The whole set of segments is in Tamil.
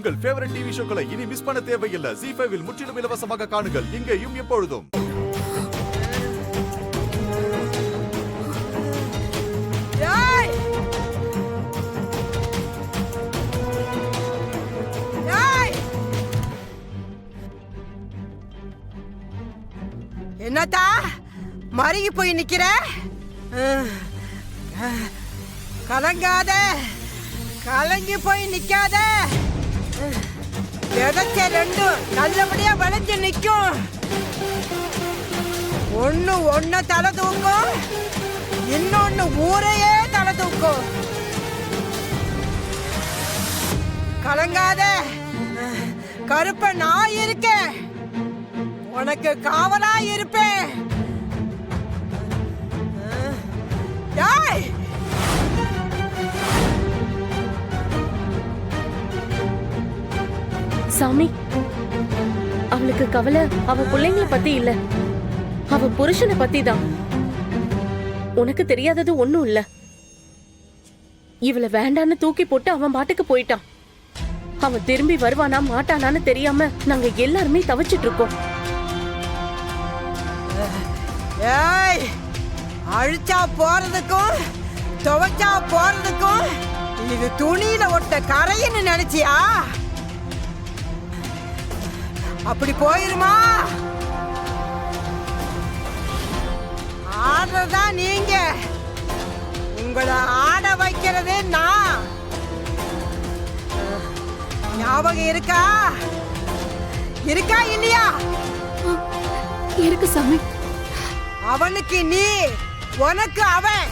உங்கள் ஃபேவரட் டிவி ஷோக்களை இனி மிஸ் பண்ண தேவையில்லை. ZEE5 இல் முற்றிலும் இலவசமாக காணுங்கள், இங்கேயும் எப்பொழுதும். என்னத்தா மருகி போய் நிக்கிற? கலங்காத, கலங்கி போய் நிக்காத. விதைச்ச ரெண்டும் நல்லபடியா விளைஞ்சு நிக்கும். ஒண்ணு தலை தூக்கும், இன்னொன்னு ஊரையே தலை தூக்கும். கலங்காத, கருப்ப நான் இருக்கேன், உனக்கு காவலா இருப்பேன். சாமி, அவளுக்கு கவலை அவ பிள்ளைங்களை பத்தி இல்ல, அவ புருஷனை பத்தி தான். உனக்கு தெரியாதது ஒண்ணும் இல்ல. இவளை வேண்டான்னு தூக்கி போட்டு அவன் பாட்டுக்கு போயிட்டான். அவன் திரும்பி வருவானா மாட்டானான்னு தெரியாம நாங்க எல்லாருமே தவிச்சிட்டு இருக்கோம். ஏய், அழிச்சா போறதுக்கும் துவைச்சா போறதுக்கும் இது துணியில ஒட்ட கரைன்னு நினைச்சியா? அப்படி போயிருமா? ஆடுறதா நீங்க, உங்களை ஆட வைக்கிறதே நான். ஞாபகம் இருக்கா? இருக்கா இல்லையா? இருக்கு சாமி. அவனுக்கு நீ, உனக்கு அவன்.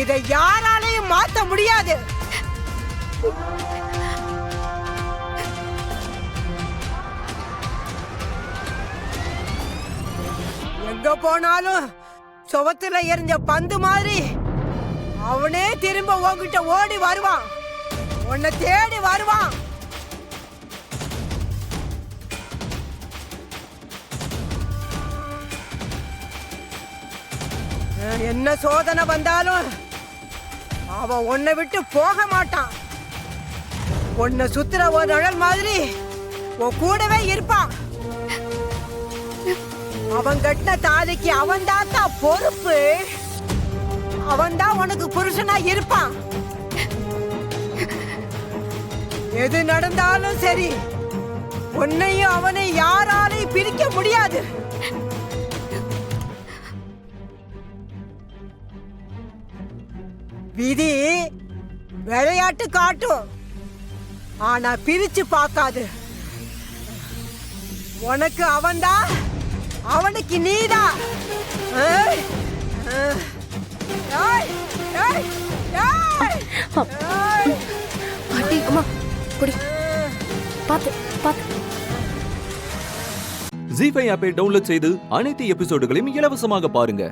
இதை யாராலையும் மாத்த முடியாது. எங்க போனாலும் சுவத்துல எரிஞ்ச பந்து மாதிரி அவனே திரும்ப உன்கிட்ட ஓடி வருவான், உன்னை தேடி வருவான். என்ன சோதனை வந்தாலும் அவன் உன்னை விட்டு போக மாட்டான். உன்னை சுத்துற ஒரு நிழல் மாதிரி உன் கூடவே இருப்பான். அவன் கட்டின தாலிக்கு அவன் தான் பொறுப்பு. அவன் தான் உனக்கு புருஷனா இருப்பான். எது நடந்தாலும் சரி, உன்னையும் அவனை யாராலையும் பிரிக்க முடியாது. விதி விளையாட்டு காட்டும், ஆனா பிரிச்சு பார்க்காது. உனக்கு அவன்தான், அவனுக்கு நீதான். பாட்டி, அம்மா குடி. பாத்து பாத்து. ZEE5 ஆப்பை டவுன்லோட் செய்து அனைத்து எபிசோடுகளையும் இலவசமாக பாருங்க.